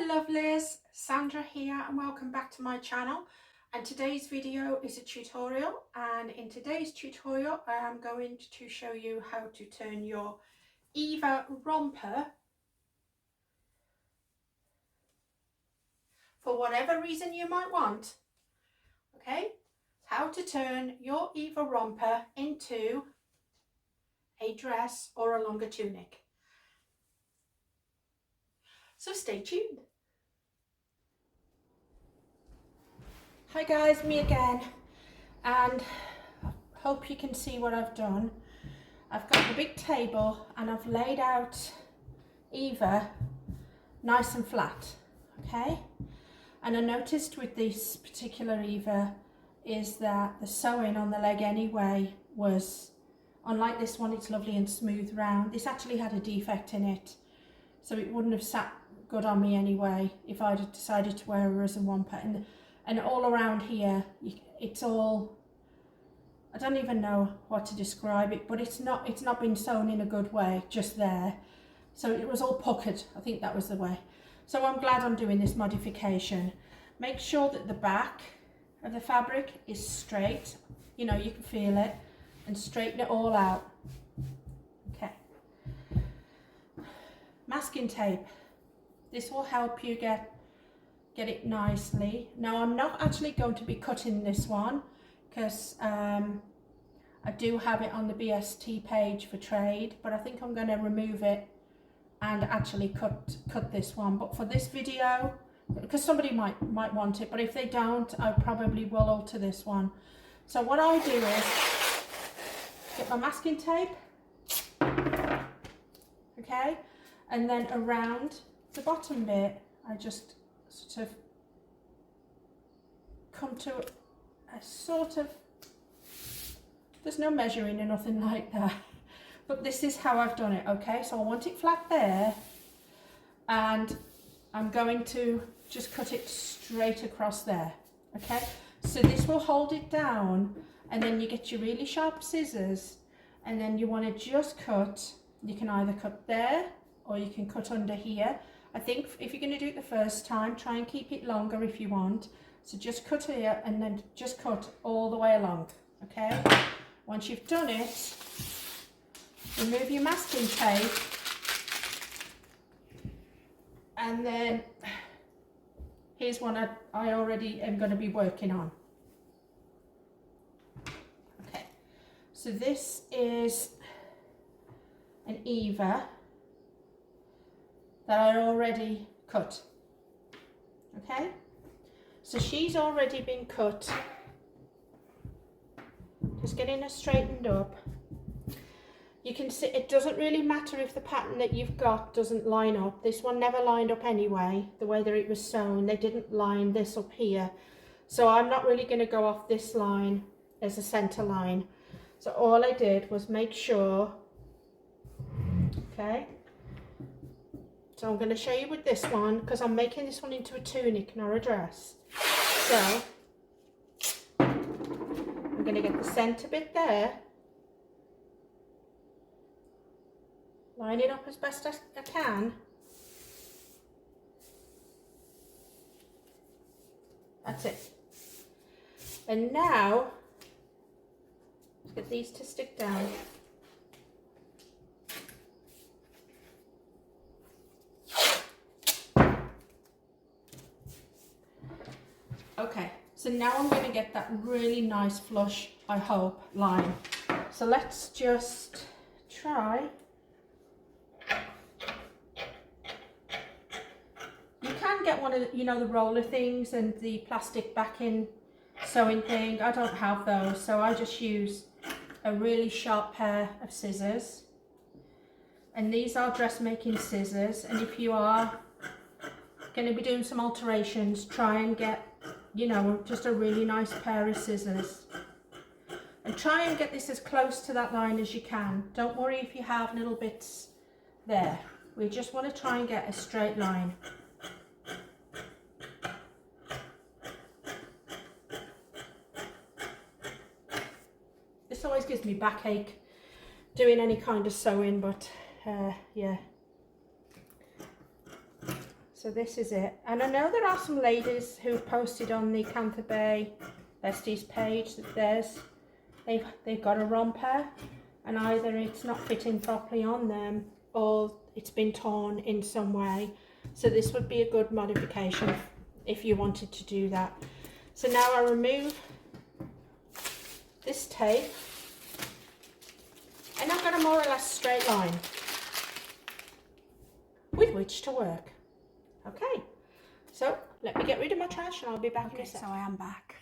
lovelies, Sandra here and welcome back to my channel. And today's video is a tutorial, and in today's tutorial I am going to show you how to turn your Eva romper for whatever reason you might want. Okay, how to turn your Eva romper into a dress or a longer tunic. So stay tuned. Hi guys, me again, and I hope you can see what I've done. I've got the big table and I've laid out Eva nice and flat, okay? And I noticed with this particular Eva is that the sewing on the leg anyway was, unlike this one, it's lovely and smooth round. This actually had a defect in it, so it wouldn't have sat good on me anyway if I'd have decided to wear her as a romper. And all around here, it's all, I don't even know what to describe it, but it's not been sewn in a good way just there. So it was all puckered, I think that was the way. So I'm glad I'm doing this modification. Make sure that the back of the fabric is straight, you know, you can feel it, and straighten it all out. Okay. Masking tape. This will help you get it nicely. Now I'm not actually going to be cutting this one because I do have it on the BST page for trade, but I think I'm going to remove it and actually cut this one. But for this video, because somebody might want it, but if they don't, I probably will alter this one. So what I do is get my masking tape, okay, and then around the bottom bit I just sort of come to a sort of, there's no measuring or nothing like that, but this is how I've done it, okay? So I want it flat there, and I'm going to just cut it straight across there, okay? So this will hold it down, and then you get your really sharp scissors, and then you want to just cut, you can either cut there or you can cut under here. I think if you're going to do it the first time, try and keep it longer if you want. So just cut here and then just cut all the way along, okay? Once you've done it, remove your masking tape, and then here's one I already am going to be working on. Okay, so this is an Eva that I already cut, okay? So she's already been cut. Just getting her straightened up. You can see it doesn't really matter if the pattern that you've got doesn't line up. This one never lined up anyway, the way that it was sewn. They didn't line this up here. So I'm not really going to go off this line as a center line. So all I did was make sure, okay? So I'm going to show you with this one, because I'm making this one into a tunic, not a dress. So I'm going to get the centre bit there, line it up as best as I can. That's it. And now let's get these to stick down. Okay, so now I'm going to get that really nice flush, I hope, line. So let's just try. You can get one of the, you know, the roller things and the plastic backing sewing thing. I don't have those, so I just use a really sharp pair of scissors. And these are dressmaking scissors, and if you are going to be doing some alterations, try and get, you know, just a really nice pair of scissors, and try and get this as close to that line as you can. Don't worry if you have little bits there. We just want to try and get a straight line. This always gives me backache doing any kind of sewing, but yeah. So this is it. And I know there are some ladies who've posted on the Kantha Bae Besties page that they've got a romper and either it's not fitting properly on them or it's been torn in some way. So this would be a good modification if you wanted to do that. So now I remove this tape and I've got a more or less straight line with which to work. Okay, so let me get rid of my trash and I'll be back in a sec. So I am back.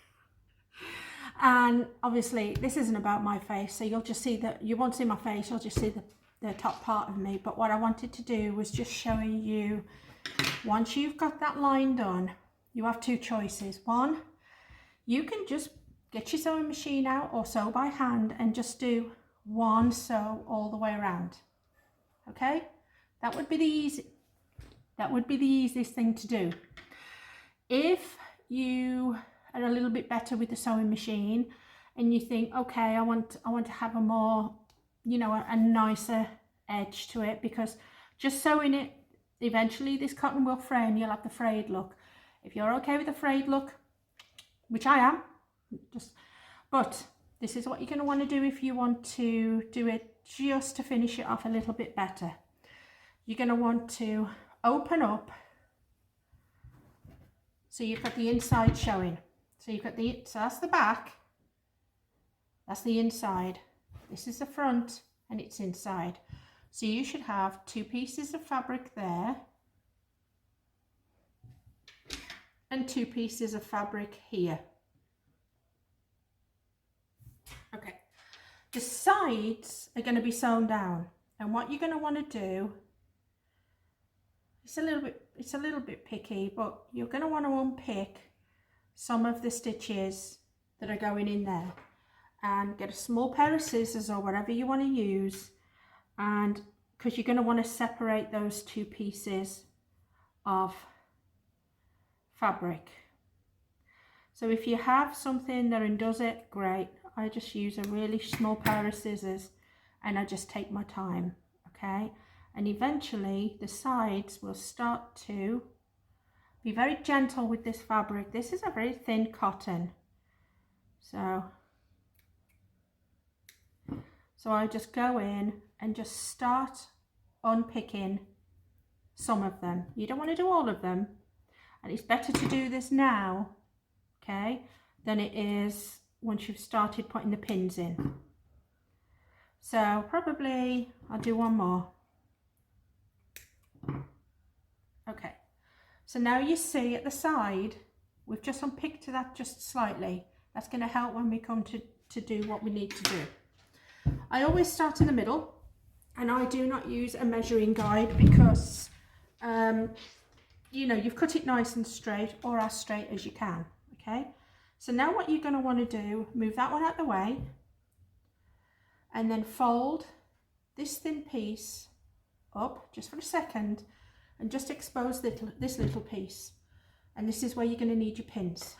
And obviously this isn't about my face, so you'll just see that, you won't see my face, you'll just see the top part of me. But what I wanted to do was just showing you, once you've got that line done, you have two choices. One, you can just get your sewing machine out or sew by hand and just do one sew all the way around. Okay, that would be the easiest thing to do. If you are a little bit better with the sewing machine and you think, okay, I want to have a more, you know, a nicer edge to it, because just sewing it, eventually this cotton will fray and you'll have the frayed look. If you're okay with the frayed look, which I am, but this is what you're going to want to do if you want to do it just to finish it off a little bit better. You're going to want to open up, so you've got the inside showing. So you've got so that's the back, that's the inside, this is the front and it's inside. So you should have two pieces of fabric there and two pieces of fabric here. Okay, the sides are going to be sewn down, and what you're going to want to do, it's a little bit picky, but you're going to want to unpick some of the stitches that are going in there and get a small pair of scissors or whatever you want to use, and because you're going to want to separate those two pieces of fabric. So if you have something that undoes it, great. I just use a really small pair of scissors and I just take my time, okay? And eventually the sides will start to be very gentle with this fabric. This is a very thin cotton. So I just go in and just start unpicking some of them. You don't want to do all of them. And it's better to do this now, okay, than it is once you've started putting the pins in. So probably I'll do one more. Okay, so now you see at the side, we've just unpicked that just slightly. That's going to help when we come to do what we need to do. I always start in the middle, and I do not use a measuring guide because you know, you've cut it nice and straight, or as straight as you can. Okay, so now what you're going to want to do, move that one out of the way and then fold this thin piece up just for a second and just expose this little piece, and this is where you're going to need your pins.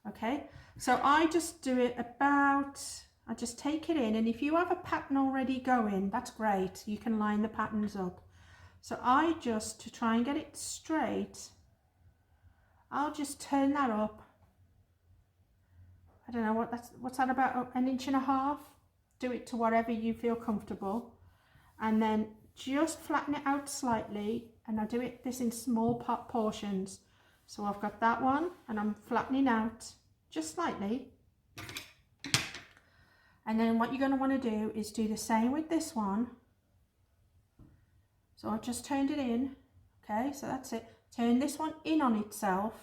Okay, so I just do it about, I just take it in, and if you have a pattern already going, that's great, you can line the patterns up. So I just, to try and get it straight, I'll just turn that up, I don't know what's that, about 1.5 inches. Do it to whatever you feel comfortable, and then just flatten it out slightly, and I do this in small portions. So I've got that one and I'm flattening out just slightly, and then what you're going to want to do is do the same with this one. So I've just turned it in. Okay, so that's it. Turn this one in on itself.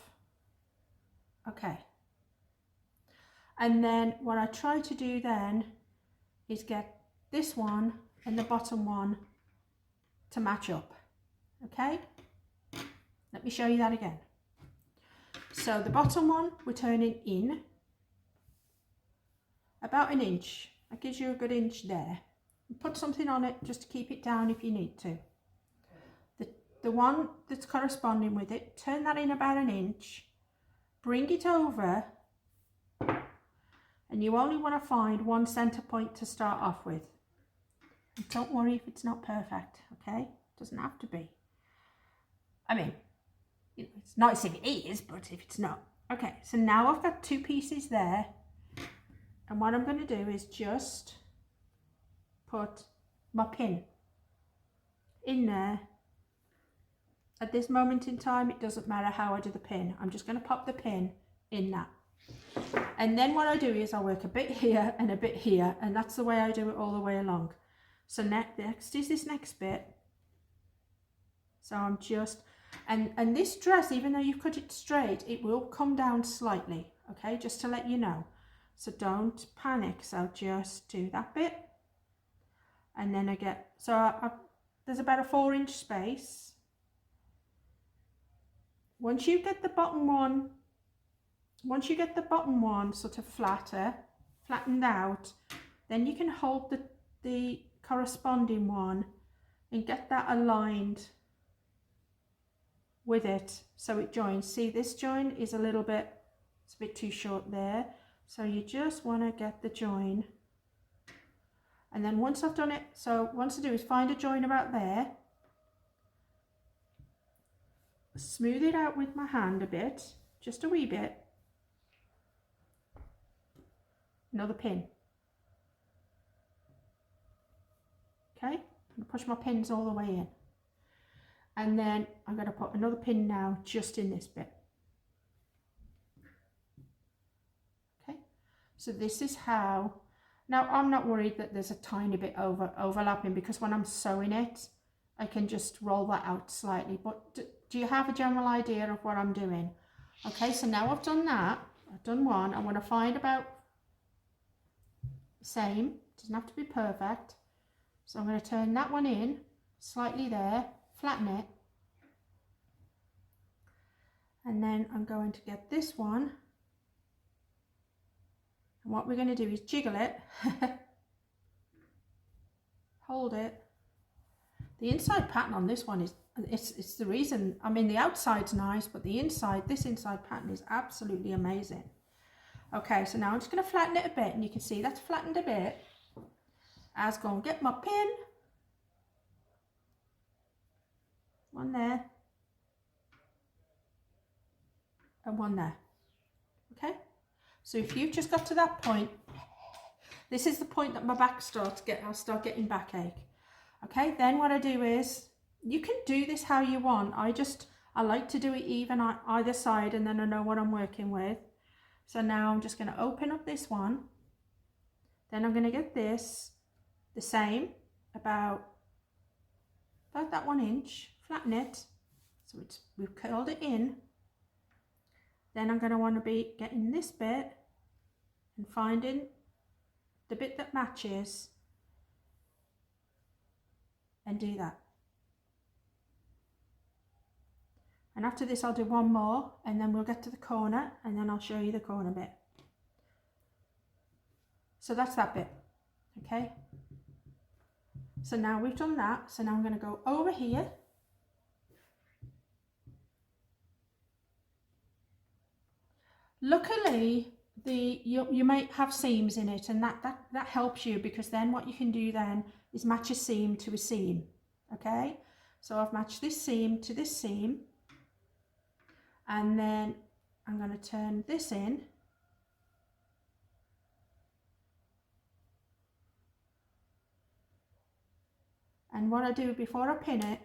Okay, and then what I try to do then is get this one and the bottom one to match up. Okay, let me show you that again. So the bottom one we're turning in about 1 inch. That gives you a good inch there. Put something on it just to keep it down if you need to. The one that's corresponding with it, turn that in about 1 inch, bring it over, and you only want to find one center point to start off with. And don't worry if it's not perfect, okay? It doesn't have to be. I mean, It's nice if it is, but if it's not. Okay, so now I've got 2 pieces there. And what I'm going to do is just put my pin in there. At this moment in time, it doesn't matter how I do the pin. I'm just going to pop the pin in that. And then what I do is I work a bit here and a bit here, and that's the way I do it all the way along. So next is this next bit. So I'm just, and this dress, even though you cut it straight, it will come down slightly, okay, just to let you know. So don't panic. So just do that bit, and then I get, there's about a 4-inch space. Once you get the bottom one sort of flattened out, then you can hold the corresponding one and get that aligned with it so it joins. See, this join is a bit too short there, so you just want to get the join. And then once I've done it, so once I do is find a join about there, smooth it out with my hand a bit, just a wee bit, another pin. Okay, and push my pins all the way in. And then I'm going to put another pin now just in this bit. Okay, so this is how, now I'm not worried that there's a tiny bit overlapping, because when I'm sewing it, I can just roll that out slightly. But do you have a general idea of what I'm doing? Okay, so now I've done that, I've done one, I want to find about the same, doesn't have to be perfect. So I'm going to turn that one in slightly there, flatten it, and then I'm going to get this one, and what we're going to do is jiggle it, hold it. The inside pattern on this one is, it's the reason, I mean the outside's nice, but the inside, this inside pattern is absolutely amazing. Okay, so now I'm just going to flatten it a bit, and you can see that's flattened a bit. I was going to get my pin, one there, and one there. Okay, so if you've just got to that point, this is the point that my back I'll start getting backache. Okay, then what I do is, you can do this how you want. I like to do it even on either side, and then I know what I'm working with. So now I'm just going to open up this one, then I'm going to get this the same, about that 1 inch, flatten it, so we've curled it in. Then I'm going to want to be getting this bit and finding the bit that matches, and do that. And after this I'll do one more, and then we'll get to the corner, and then I'll show you the corner bit. So that's that bit, okay? So now we've done that, so now I'm going to go over here, luckily you might have seams in it, and that helps you, because then what you can do then is match a seam to a seam. Okay, so I've matched this seam to this seam, and then I'm going to turn this in, and what I do before I pin it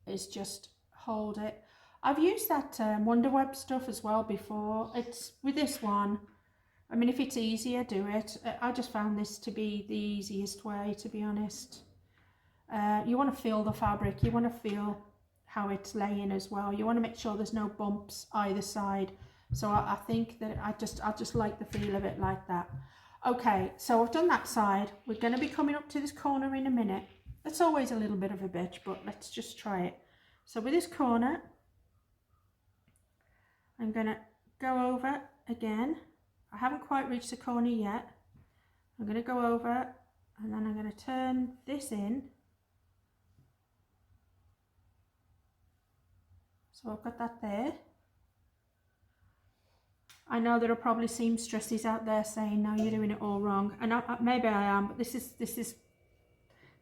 is just hold it. I've used that Wonder Web stuff as well before. It's with this one, I mean, if it's easier, do it. I just found this to be the easiest way, to be honest. You want to feel the fabric, you want to feel how it's laying as well. You want to make sure there's no bumps either side. So I think that I just like the feel of it like that. Okay, so I've done that side. We're going to be coming up to this corner in a minute. It's always a little bit of a bitch, but let's just try it. So with this corner, I'm going to go over again. I haven't quite reached the corner yet. I'm going to go over, and then I'm going to turn this in. So I've got that there. I know there are probably seamstresses out there saying, no, you're doing it all wrong, and maybe I am, but this is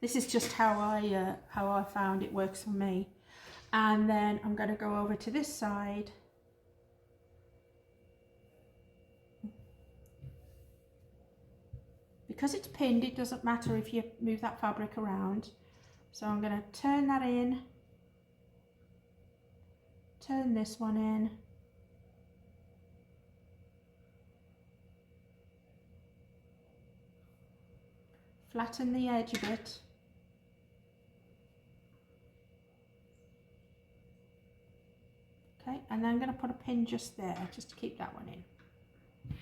This is just how I found it works for me. And then I'm going to go over to this side. Because it's pinned, it doesn't matter if you move that fabric around. So I'm going to turn that in, turn this one in, flatten the edge a bit, okay, and then I'm going to put a pin just there, just to keep that one in.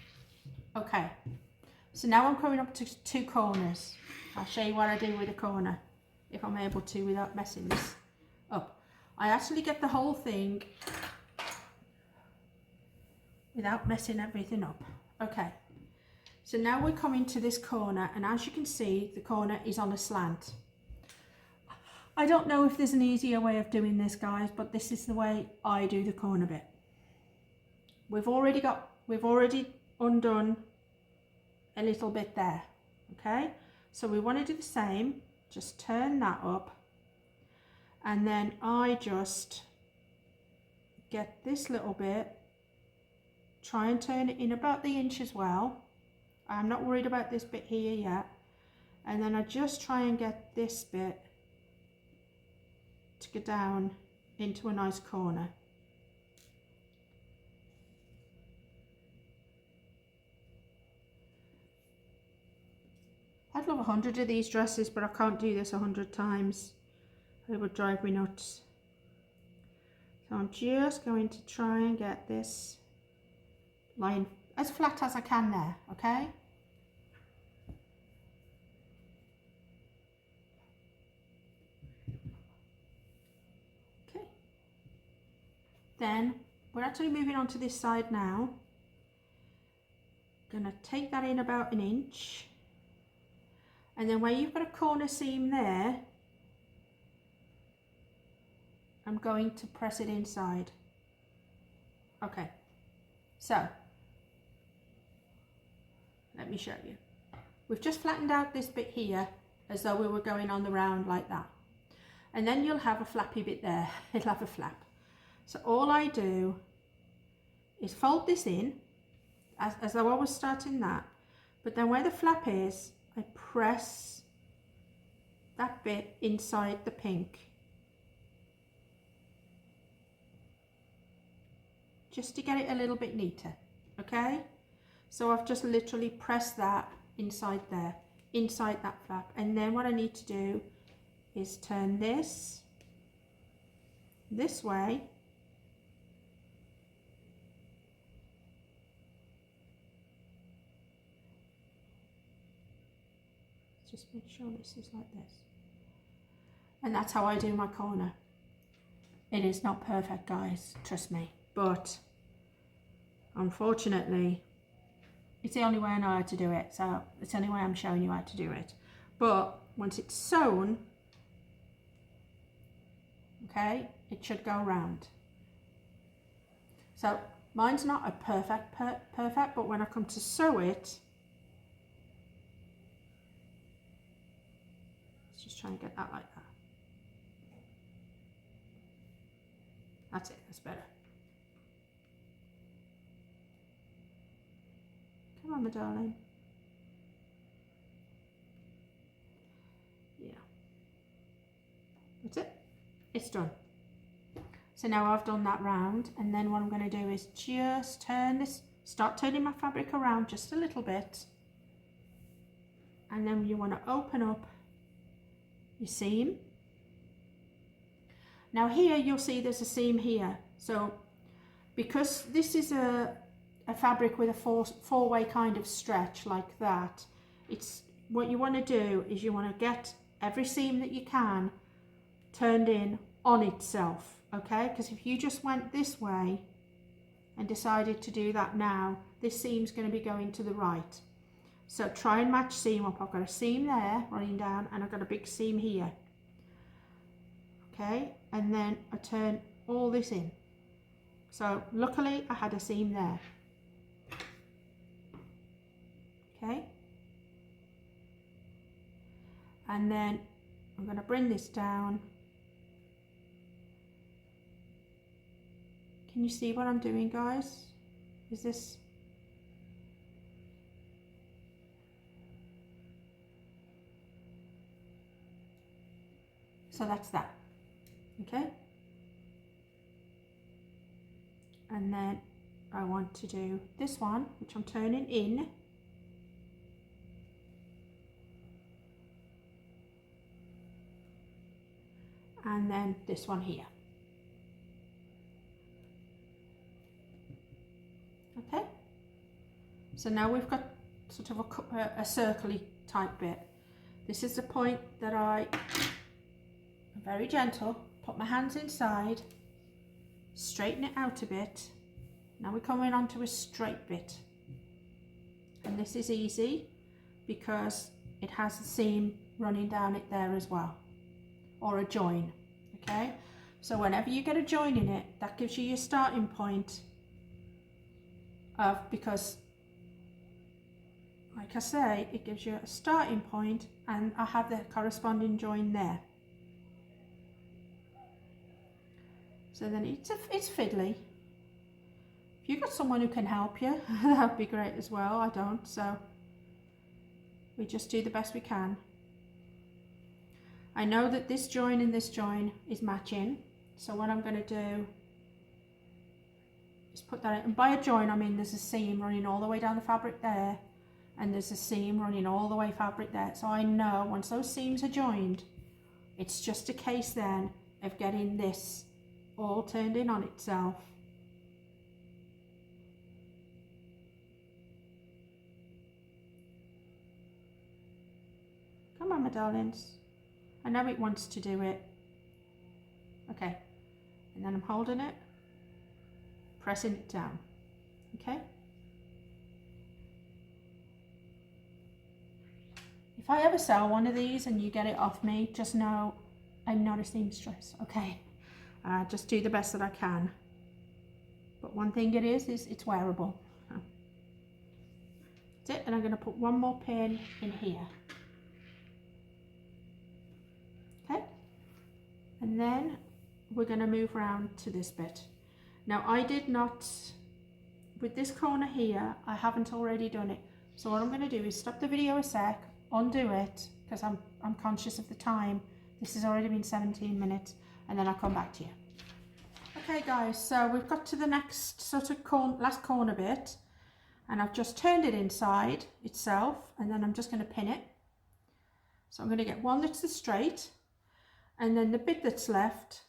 Okay, so now I'm coming up to 2 corners. I'll show you what I do with a corner, if I'm able to without messing this up. I actually get the whole thing without messing everything up. Okay, so now we're coming to this corner, and as you can see, the corner is on a slant. I don't know if there's an easier way of doing this, guys, but this is the way I do the corner bit. We've already undone a little bit there, okay? So we want to do the same, just turn that up, and then I just get this little bit, try and turn it in about the inch as well. I'm not worried about this bit here yet. And then I just try and get this bit to go down into a nice corner. I'd love 100 of these dresses, but I can't do this 100 times. It would drive me nuts. So I'm just going to try and get this line as flat as I can there, okay? Okay. Then we're actually moving on to this side now. Gonna take that in about an inch. And then where you've got a corner seam there, I'm going to press it inside. Okay, so let me show you. We've just flattened out this bit here as though we were going on the round like that. And then you'll have a flappy bit there. It'll have a flap. So all I do is fold this in as though I was starting that. But then where the flap is, I press that bit inside the pink. Just to get it a little bit neater, okay? So I've just literally pressed that inside there, inside that flap. And then what I need to do is turn this way. Just make sure this is like this. And that's how I do my corner. It is not perfect, guys, trust me. But unfortunately, it's the only way I know how to do it. So it's the only way I'm showing you how to do it. But once it's sewn, okay, it should go round. So mine's not a perfect, but when I come to sew it, let's just try and get that like that. That's it, that's better. Come on, my darling. Yeah. That's it. It's done. So now I've done that round, and then what I'm going to do is just turn this, start turning my fabric around just a little bit. And then you want to open up your seam. Now here you'll see there's a seam here. So because this is a fabric with a four-way kind of stretch like that, it's what you want to do is you want to get every seam that you can turned in on itself, okay? Because if you just went this way and decided to do that now, this seam's going to be going to the right. So try and match seam up. I've got a seam there running down, and I've got a big seam here, okay? And then I turn all this in. So luckily I had a seam there. Okay, and then I'm going to bring this down. Can you see what I'm doing, guys? Is this... So that's that, okay? And then I want to do this one, which I'm turning in. And then this one here. Okay? So now we've got sort of a circle-y type bit. This is the point that I'm very gentle, put my hands inside, straighten it out a bit. Now we're coming onto a straight bit. And this is easy because it has the seam running down it there as well, or a join, okay? So whenever you get a join in it, that gives you your starting point of, because like I say, it gives you a starting point and I have the corresponding join there. So then it's fiddly. If you've got someone who can help you, that'd be great as well. I don't, so we just do the best we can. I know that this join and this join is matching, so what I'm going to do is put that in. And by a join I mean there's a seam running all the way down the fabric there, and there's a seam running all the way fabric there. So I know once those seams are joined, it's just a case then of getting this all turned in on itself. Come on, my darlings. I know it wants to do it. Okay, and then I'm holding it, pressing it down, okay? If I ever sell one of these and you get it off me, just know I'm not a seamstress, okay? Just do the best that I can. But one thing it is it's wearable. That's it, and I'm going to put one more pin in here. Okay, and then we're going to move around to this bit. Now I did not, with this corner here, I haven't already done it. So what I'm going to do is stop the video a sec, undo it, because I'm conscious of the time. This has already been 17 minutes, and then I'll come back to you. Okay guys, so we've got to the next sort of last corner bit, and I've just turned it inside itself, and then I'm just going to pin it. So I'm going to get one that's the straight, and then the bit that's left,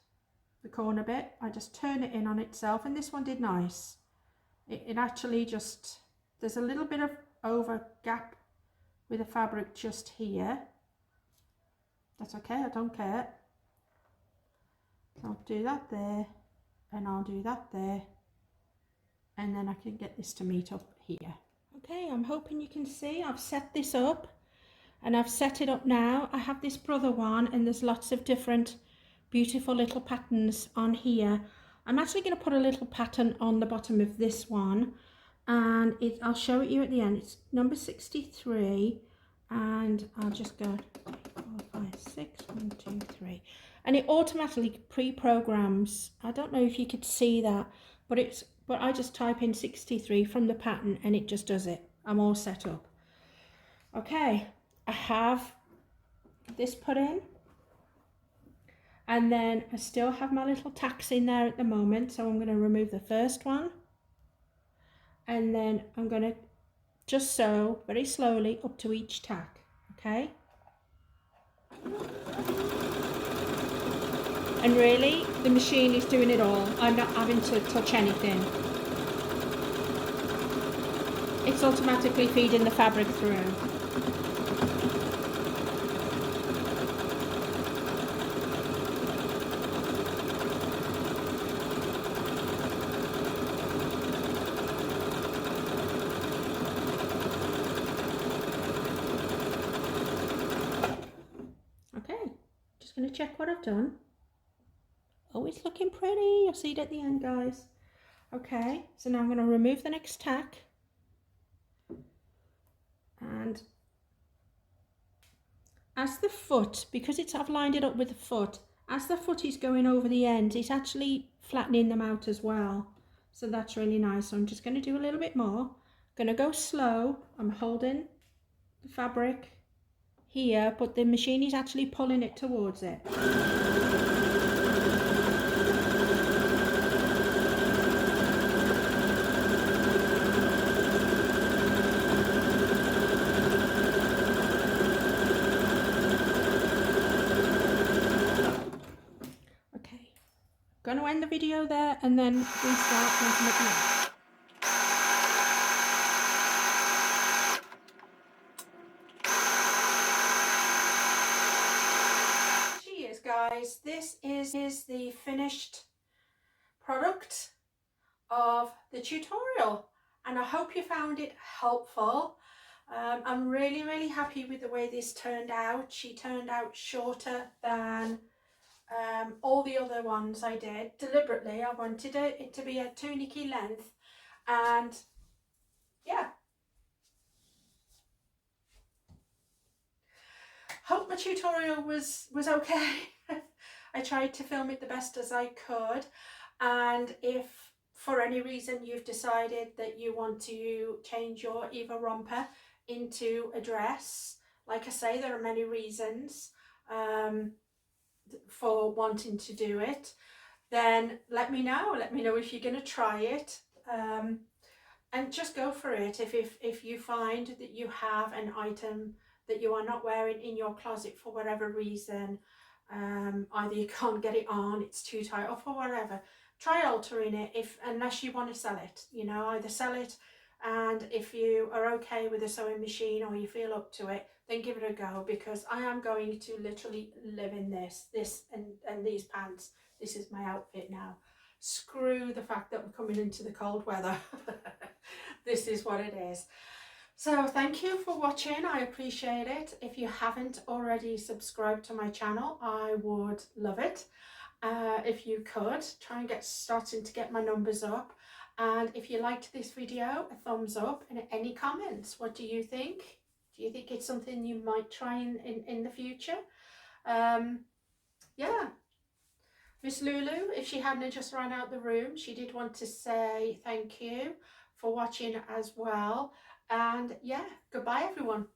the corner bit, I just turn it in on itself, and this one did nice. It actually just, there's a little bit of over gap with the fabric just here. That's okay, I don't care. So I'll do that there, and I'll do that there, and then I can get this to meet up here. Okay, I'm hoping you can see I've set this up, and I've set it up now. I have this brother one, and there's lots of different beautiful little patterns on here. I'm actually going to put a little pattern on the bottom of this one, and I'll show it you at the end. It's number 63, and I'll just go 4, 5, 6, 1, 2, 3, and it automatically pre-programs. I don't know if you could see that, but I just type in 63 from the pattern and it just does it. I'm all set up. Okay, I have this put in, and then I still have my little tacks in there at the moment, so I'm going to remove the first one, and then I'm going to just sew very slowly up to each tack. Okay, and really the machine is doing it all. I'm not having to touch anything. It's automatically feeding the fabric through. Okay, just going to check what I've done. Oh, it's looking pretty. You'll see it at the end, guys. Okay, so now I'm going to remove the next tack, and as the foot, because I've lined it up with the foot, as the foot is going over the end, it's actually flattening them out as well. So that's really nice. So I'm just going to do a little bit more. Going to go slow. I'm holding the fabric here, but the machine is actually pulling it towards it. Okay, going to end the video there and then restart making it now. Guys, this is the finished product of the tutorial, and I hope you found it helpful. I'm really happy with the way this turned out. She turned out shorter than all the other ones I did. Deliberately, I wanted it to be a tunicky length, and yeah. Hope my tutorial was okay. I tried to film it the best as I could, and if for any reason you've decided that you want to change your Eva romper into a dress, like I say, there are many reasons for wanting to do it, then let me know if you're going to try it, and just go for it. If you find that you have an item that you are not wearing in your closet for whatever reason, either you can't get it on, it's too tight, or for whatever, try altering it, unless you want to sell it, you know, either sell it, and if you are okay with a sewing machine or you feel up to it, then give it a go, because I am going to literally live in this and these pants. This is my outfit now. Screw the fact that we're coming into the cold weather. This is what it is. So thank you for watching, I appreciate it. If you haven't already subscribed to my channel, I would love it. If you could, try and starting to get my numbers up. And if you liked this video, a thumbs up, and any comments. What do you think? Do you think it's something you might try in the future? Yeah. Miss Lulu, if she hadn't just run out the room, she did want to say thank you for watching as well. And yeah, goodbye everyone.